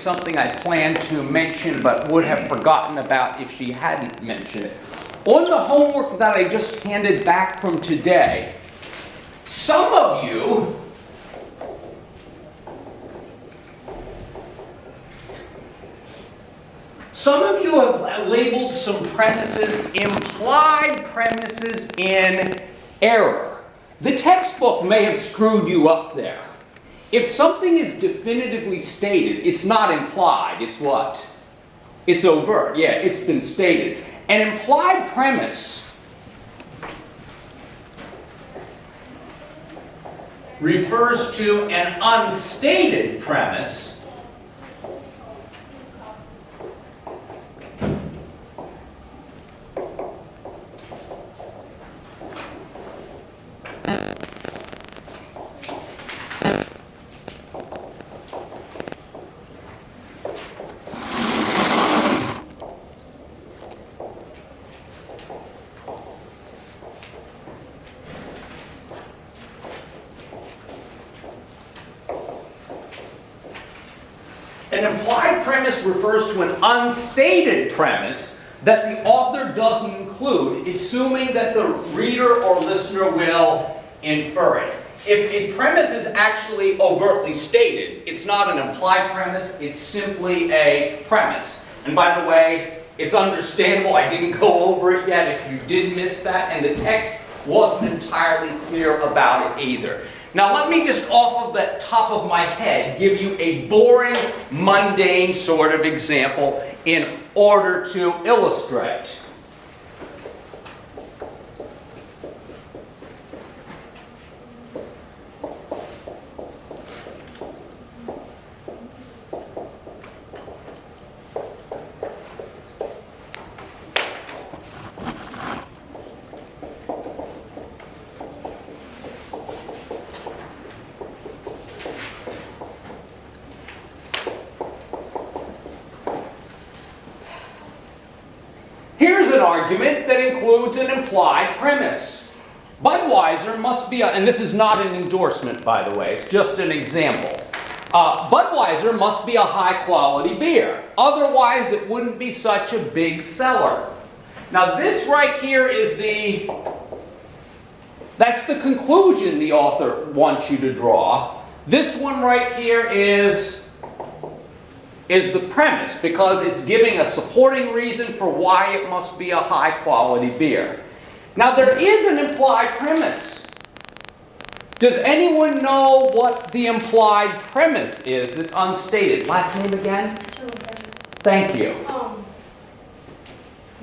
something I planned to mention but would have forgotten about if she hadn't mentioned it. On the homework that I just handed back from today, some of you have labeled some premises implied premises in error. The textbook may have screwed you up there. If something is definitively stated, it's not implied. It's what? It's overt. Yeah, it's been stated. An implied premise refers to an unstated premise refers to an unstated premise that the author doesn't include, assuming that the reader or listener will infer it. If a premise is actually overtly stated, it's not an implied premise, it's simply a premise. And by the way, it's understandable, I didn't go over it yet if you did miss that, and the text wasn't entirely clear about it either. Now let me just off of the top of my head give you a boring, mundane sort of example in order to illustrate. Argument that includes an implied premise. Budweiser must be, and this is not an endorsement by the way, it's just an example. Budweiser must be a high quality beer, otherwise it wouldn't be such a big seller. Now this right here is that's the conclusion the author wants you to draw. This one right here is the premise, because it's giving a supporting reason for why it must be a high-quality beer. Now, there is an implied premise. Does anyone know what the implied premise is that's unstated? Last name again? Thank you.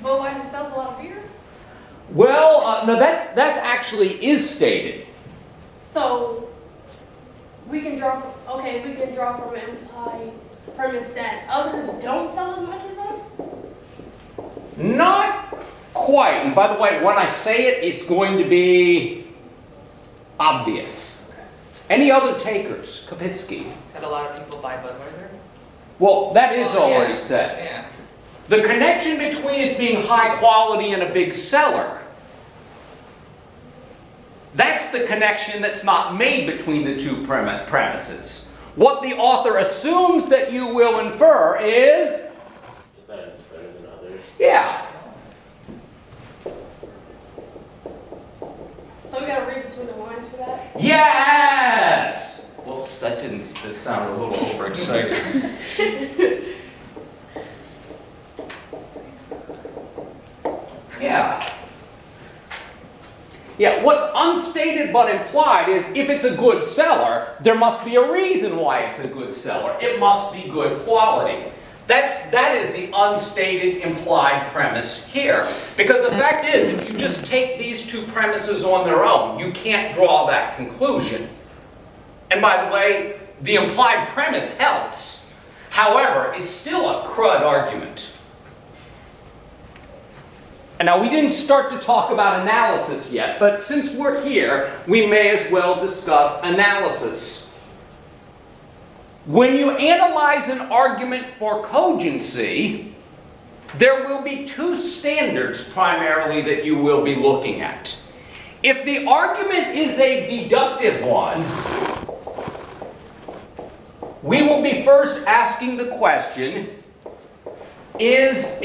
Budweiser sells a lot of beer? Well, no, that's actually is stated. So, we can draw from an implied premise that others don't sell as much as them? Not quite. And by the way, when I say it, it's going to be obvious. Any other takers? Kapitsky. Had a lot of people buy Budweiser? Well, that is already said. Yeah. The connection between it being high quality and a big seller, that's the connection that's not made between the two premises. What the author assumes that you will infer is... Just that it's better than others. Yeah. So we gotta read between the lines for that? Yes! Whoops, that sounded a little overexcited. Yeah. Yeah, what's unstated but implied is if it's a good seller, there must be a reason why it's a good seller. It must be good quality. That is the unstated implied premise here. Because the fact is, if you just take these two premises on their own, you can't draw that conclusion. And by the way, the implied premise helps. However, it's still a crud argument. And now, we didn't start to talk about analysis yet, but since we're here, we may as well discuss analysis. When you analyze an argument for cogency, there will be two standards primarily that you will be looking at. If the argument is a deductive one, We will be first asking the question, is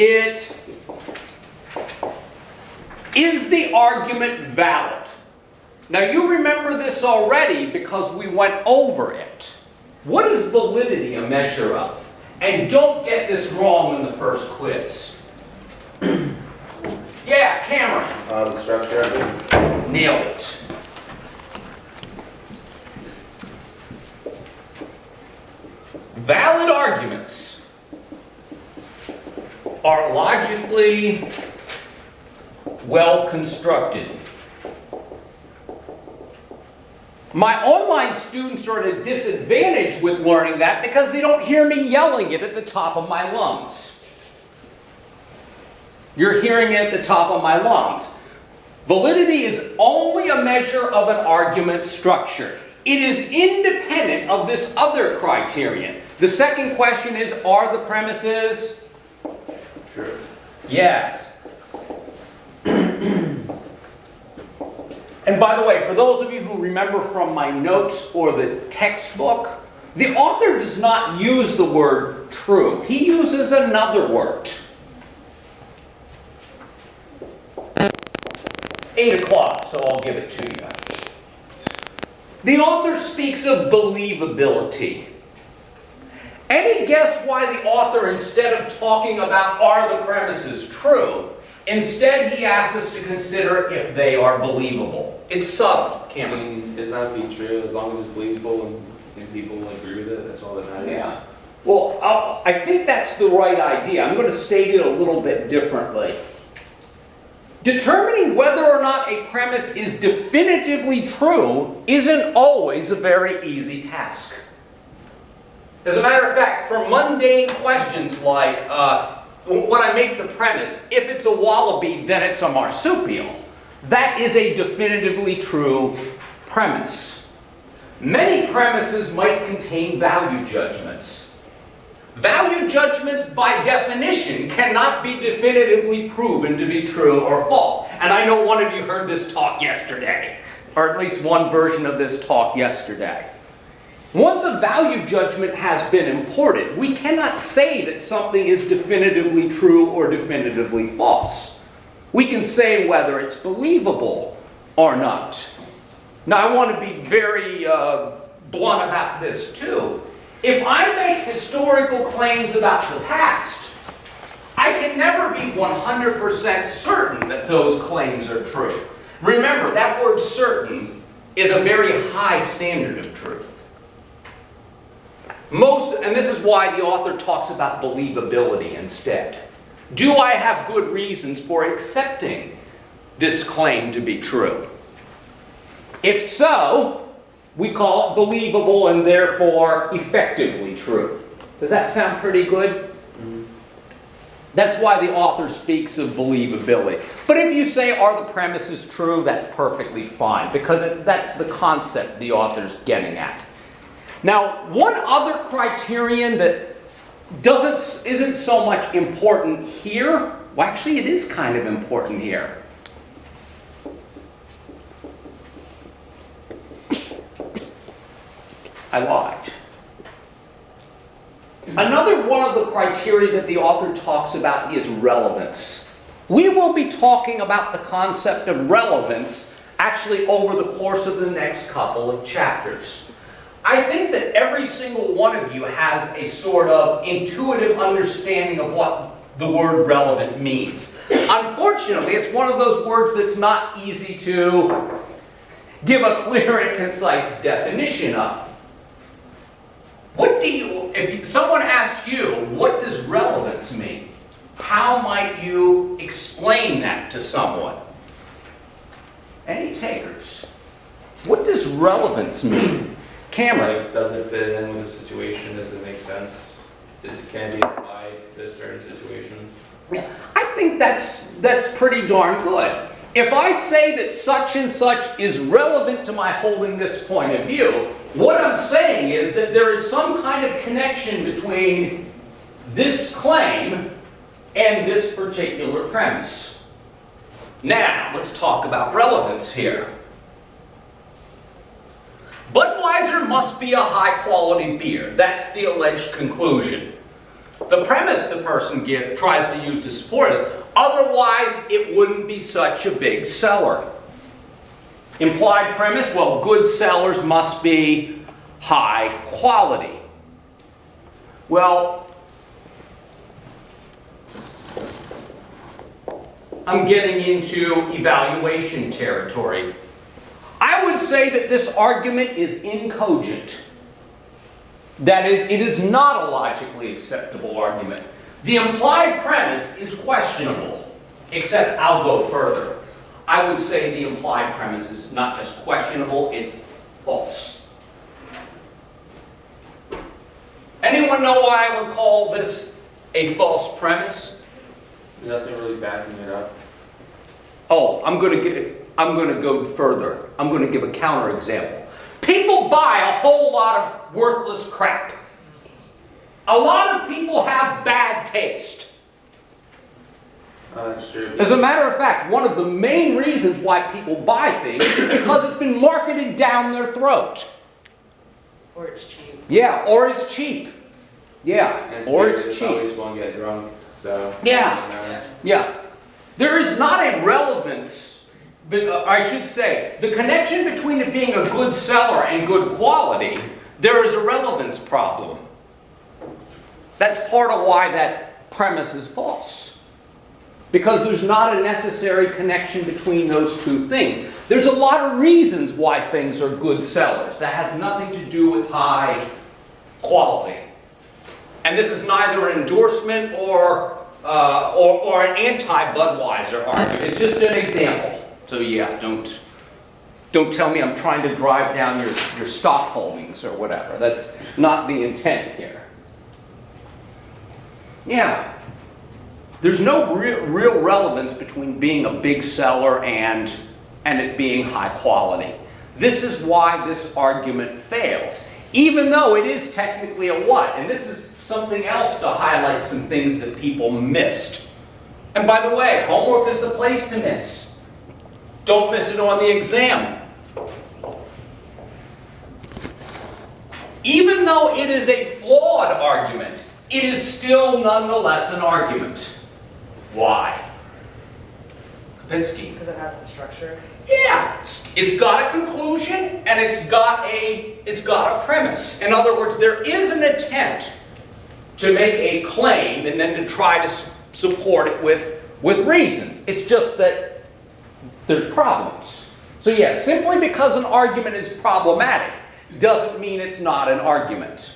the argument valid? Now you remember this already because we went over it. What is validity a measure of? And don't get this wrong in the first quiz. Yeah, Cameron. The structure of it. Nailed it. Valid arguments are logically well constructed. My online students are at a disadvantage with learning that because they don't hear me yelling it at the top of my lungs. You're hearing it at the top of my lungs. Validity is only a measure of an argument structure. It is independent of this other criterion. The second question is, are the premises True. Yes. And by the way, for those of you who remember from my notes or the textbook, the author does not use the word true. He uses another word. It's 8 o'clock, so I'll give it to you. The author speaks of believability. Any guess why the author, instead of talking about are the premises true, instead he asks us to consider if they are believable. It's subtle, I Cameron. mean, it's not be true as long as it's believable and people agree with it. That's all that matters. Yeah. Well, I think that's the right idea. I'm going to state it a little bit differently. Determining whether or not a premise is definitively true isn't always a very easy task. As a matter of fact, for mundane questions like, when I make the premise, if it's a wallaby, then it's a marsupial, that is a definitively true premise. Many premises might contain value judgments. Value judgments, by definition, cannot be definitively proven to be true or false. And I know one of you heard this talk yesterday, or at least one version of this talk yesterday. Once a value judgment has been imported, we cannot say that something is definitively true or definitively false. We can say whether it's believable or not. Now, I want to be very blunt about this too. If I make historical claims about the past, I can never be 100% certain that those claims are true. Remember, that word certain is a very high standard of truth. And this is why the author talks about believability instead. Do I have good reasons for accepting this claim to be true? If so, we call it believable and therefore effectively true. Does that sound pretty good? That's why the author speaks of believability. But if you say, are the premises true, that's perfectly fine, because that's the concept the author's getting at. Now, one other criterion that isn't so much important here, well, actually it is kind of important here. I lied. Another one of the criteria that the author talks about is relevance. We will be talking about the concept of relevance actually over the course of the next couple of chapters. I think that every single one of you has a sort of intuitive understanding of what the word relevant means. Unfortunately, it's one of those words that's not easy to give a clear and concise definition of. If someone asked you, what does relevance mean? How might you explain that to someone? Any takers? What does relevance mean? Cameron. Like, does it fit in with the situation? Does it make sense? Can it be applied to this certain situation? Yeah, I think that's pretty darn good. If I say that such and such is relevant to my holding this point of view, what I'm saying is that there is some kind of connection between this claim and this particular premise. Now, let's talk about relevance here. Budweiser must be a high-quality beer. That's the alleged conclusion. The premise the person tries to use to support is, otherwise it wouldn't be such a big seller. Implied premise, well, good sellers must be high quality. Well, I'm getting into evaluation territory. I would say that this argument is incogent. That is, it is not a logically acceptable argument. The implied premise is questionable, except I'll go further. I would say the implied premise is not just questionable, it's false. Anyone know why I would call this a false premise? Nothing really backing it up. Oh, I'm going to go further. I'm going to give a counterexample. People buy a whole lot of worthless crap. A lot of people have bad taste. Oh, that's true. As a matter of fact, one of the main reasons why people buy things is because it's been marketed down their throat. Or it's cheap. Yeah, or it's cheap. Yeah, And or beers, it's they cheap. always won't get drunk, so. Yeah. Yeah. There is not a relevance, but I should say, the connection between it being a good seller and good quality, there is a relevance problem. That's part of why that premise is false. Because there's not a necessary connection between those two things. There's a lot of reasons why things are good sellers. That has nothing to do with high quality. And this is neither an endorsement or an anti-Budweiser argument. It's just an example. So yeah, don't tell me I'm trying to drive down your stock holdings or whatever. That's not the intent here. Yeah. There's no real relevance between being a big seller and it being high quality. This is why this argument fails, even though it is technically a what. And this is something else to highlight some things that people missed. And by the way, homework is the place to miss. Don't miss it on the exam. Even though it is a flawed argument, it is still nonetheless an argument. Why? Kapinski. Because it has the structure. Yeah, it's got a conclusion and it's got a premise. In other words, there is an attempt to make a claim and then to try to support it with reasons. It's just that there's problems. So yeah, simply because an argument is problematic doesn't mean it's not an argument.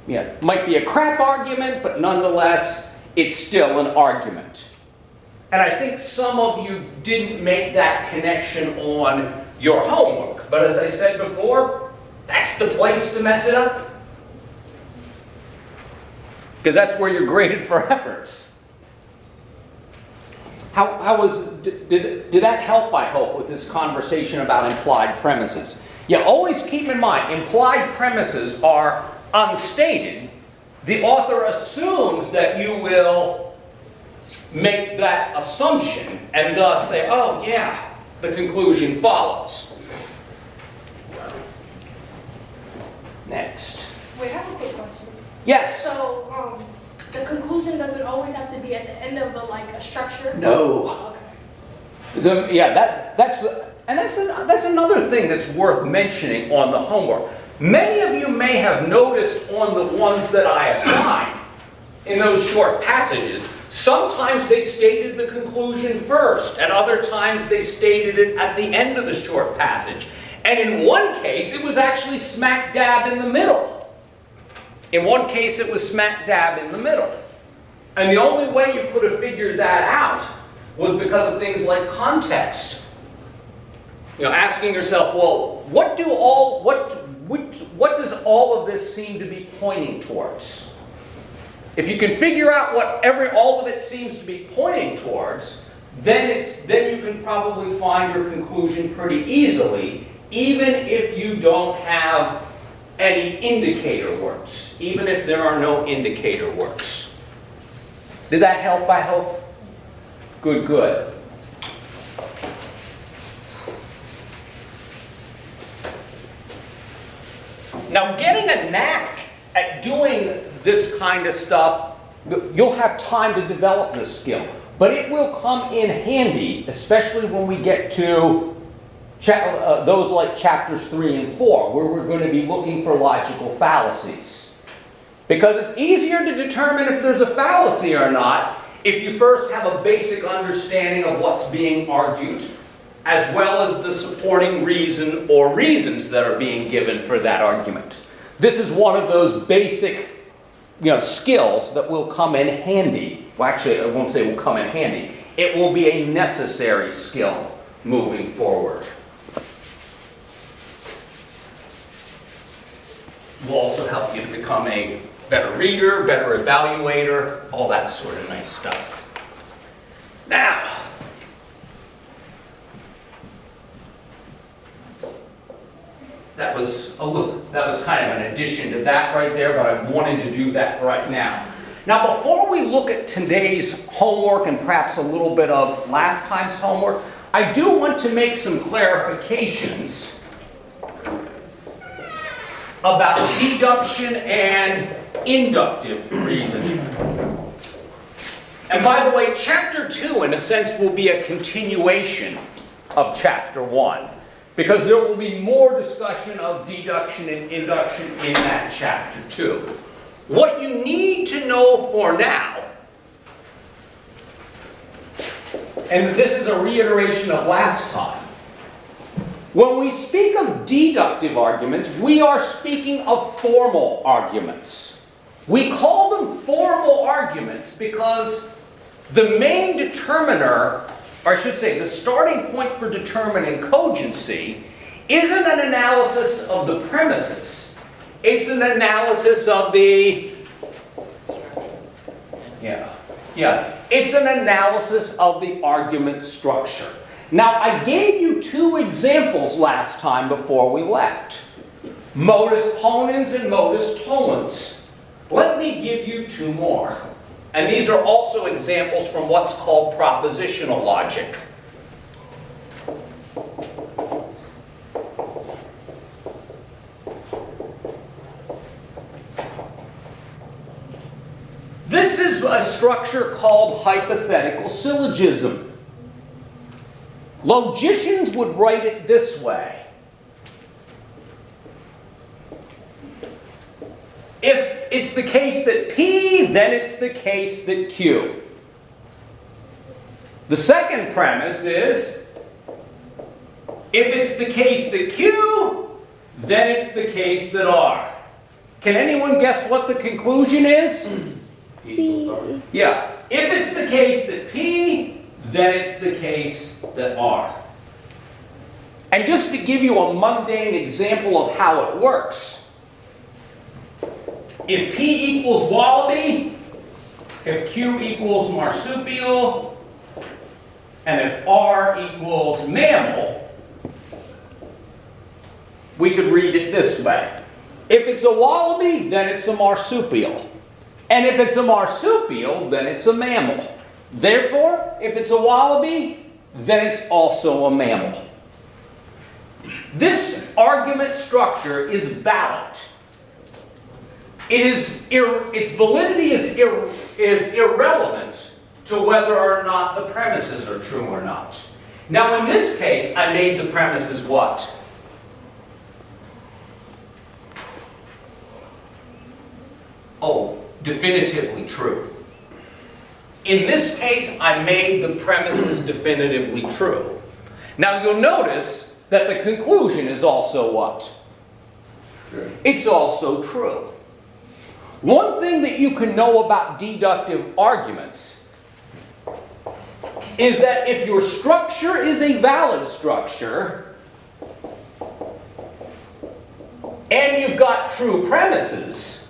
Yeah, it might be a crap argument, but nonetheless, it's still an argument. And I think some of you didn't make that connection on your homework. But as I said before, that's the place to mess it up. Because that's where you're graded for efforts. Did that help, I hope, with this conversation about implied premises? Yeah, always keep in mind, implied premises are unstated. The author assumes that you will make that assumption and thus say, oh yeah, the conclusion follows. Next. Wait, I have a quick question. Yes. So, the conclusion doesn't always have to be at the end of a structure? No. Okay. So, yeah, that's another thing that's worth mentioning on the homework. Many of you may have noticed on the ones that I assigned in those short passages, sometimes they stated the conclusion first, and other times they stated it at the end of the short passage. And in one case, it was actually smack dab in the middle. In one case, it was smack dab in the middle. And the only way you could have figured that out was because of things like context. You know, asking yourself, well, what does all of this seem to be pointing towards? If you can figure out what all of it seems to be pointing towards, then you can probably find your conclusion pretty easily, even if you don't have any indicator words, even if there are no indicator words. Did that help, I hope? Good, good. Now, getting a knack at doing this kind of stuff, you'll have time to develop this skill. But it will come in handy, especially when we get to those like chapters 3 and 4, where we're going to be looking for logical fallacies. Because it's easier to determine if there's a fallacy or not if you first have a basic understanding of what's being argued, as well as the supporting reason or reasons that are being given for that argument. This is one of those basic skills that will come in handy. Well, actually, I won't say will come in handy. It will be a necessary skill moving forward. Will also help you to become a better reader, better evaluator, all that sort of nice stuff. Now, that was kind of an addition to that right there, but I wanted to do that right now. Now, before we look at today's homework and perhaps a little bit of last time's homework, I do want to make some clarifications about deduction and inductive reasoning. And by the way, Chapter 2, in a sense, will be a continuation of Chapter 1, because there will be more discussion of deduction and induction in that Chapter 2. What you need to know for now, and this is a reiteration of last time, when we speak of deductive arguments, we are speaking of formal arguments. We call them formal arguments because the main determiner, or I should say the starting point for determining cogency, isn't an analysis of the premises. It's an analysis of the, it's an analysis of the argument structure. Now, I gave you 2 examples last time before we left. Modus ponens and modus tollens. Let me give you 2 more. And these are also examples from what's called propositional logic. This is a structure called hypothetical syllogism. Logicians would write it this way. If it's the case that P, then it's the case that Q. The second premise is, if it's the case that Q, then it's the case that R. Can anyone guess what the conclusion is? P. Yeah. If it's the case that P, then it's the case that R. And just to give you a mundane example of how it works, if P equals wallaby, if Q equals marsupial, and if R equals mammal, we could read it this way. If it's a wallaby, then it's a marsupial. And if it's a marsupial, then it's a mammal. Therefore, if it's a wallaby, then it's also a mammal. This argument structure is valid. Its validity is irrelevant to whether or not the premises are true or not. Now, in this case, I made the premises what? Oh, definitively true. In this case, I made the premises definitively true. Now, you'll notice that the conclusion is also what? True. It's also true. One thing that you can know about deductive arguments is that if your structure is a valid structure, and you've got true premises,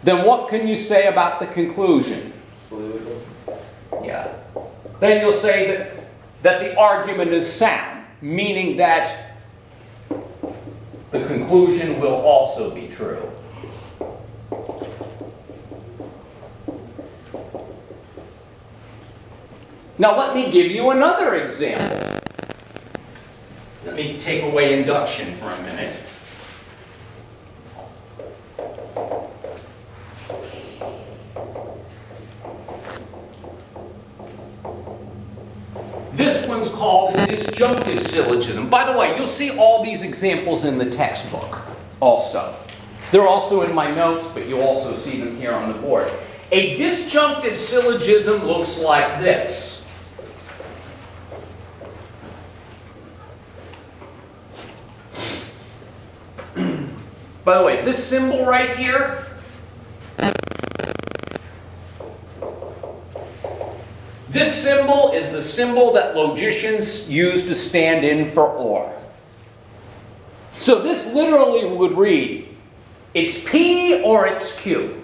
then what can you say about the conclusion? It's believable. Yeah. Then you'll say that the argument is sound, meaning that the conclusion will also be true. Now let me give you another example. Let me take away induction for a minute. disjunctive syllogism. By the way, you'll see all these examples in the textbook also. They're also in my notes, but you'll also see them here on the board. A disjunctive syllogism looks like this. By the way, this symbol right here, this symbol is the symbol that logicians use to stand in for or. So this literally would read, it's P or it's Q.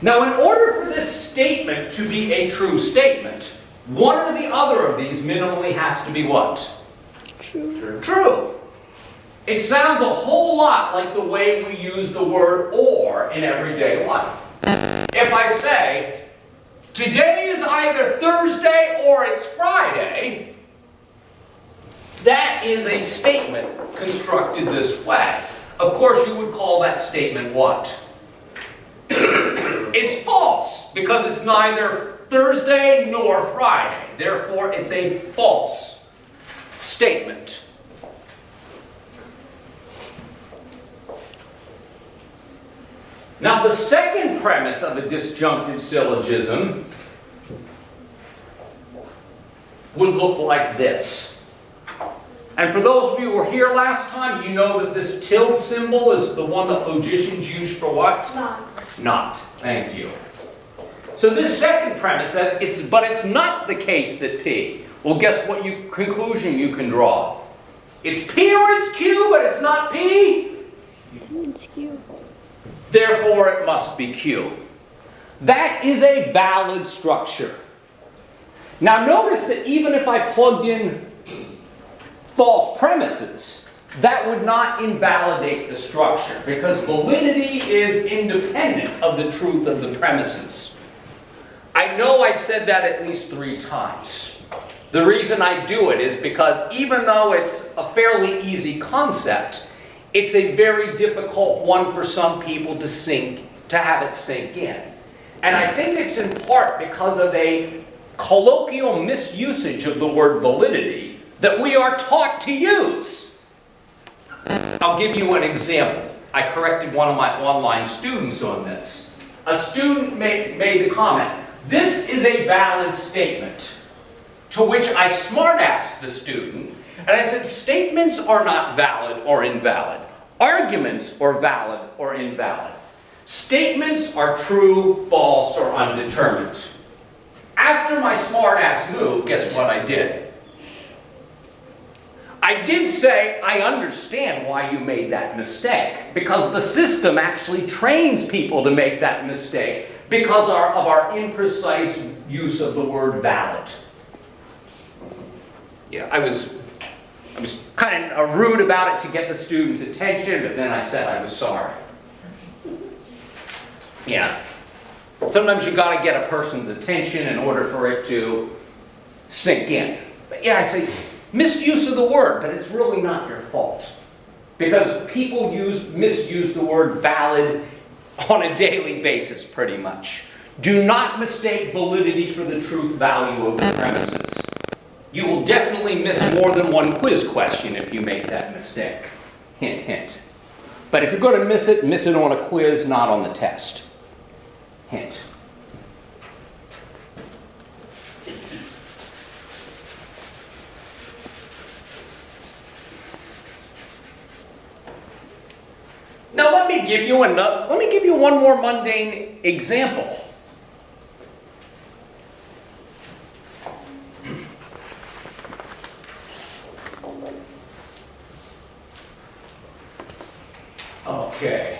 Now, in order for this statement to be a true statement, one or the other of these minimally has to be what? True. True. It sounds a whole lot like the way we use the word or in everyday life. If I say, today is either Thursday or it's Friday, that is a statement constructed this way. Of course, you would call that statement what? It's false, because it's neither Thursday nor Friday. Therefore, it's a false statement. Now, the second premise of a disjunctive syllogism would look like this. And for those of you who were here last time, you know that this tilde symbol is the one that logicians use for what? Not. Not. Thank you. So this second premise says, but it's not the case that P. Well, guess what conclusion you can draw? It's P or it's Q, but it's not P. It's Q. Therefore, it must be Q. That is a valid structure. Now, notice that even if I plugged in false premises, that would not invalidate the structure, because validity is independent of the truth of the premises. I know I said that at least 3 times. The reason I do it is because even though it's a fairly easy concept, it's a very difficult one for some people to have it sink in. And I think it's in part because of a colloquial misusage of the word validity that we are taught to use. I'll give you an example. I corrected one of my online students on this. A student made the comment, this is a valid statement. To which I smart-asked the student, and I said, statements are not valid or invalid. Arguments are valid or invalid. Statements are true, false, or undetermined. After my smart-ass move, guess what I did? I did say, I understand why you made that mistake, because the system actually trains people to make that mistake because of our imprecise use of the word valid. Yeah, I was kind of rude about it to get the students' attention, but then I said I was sorry. Yeah. Sometimes you got to get a person's attention in order for it to sink in. But yeah, I say misuse of the word, but it's really not your fault. Because people misuse the word valid on a daily basis, pretty much. Do not mistake validity for the truth value of the premises. You will definitely miss more than one quiz question if you make that mistake. Hint, hint. But if you're going to miss it on a quiz, not on the test. Hint. Now let me give you one more mundane example. Okay.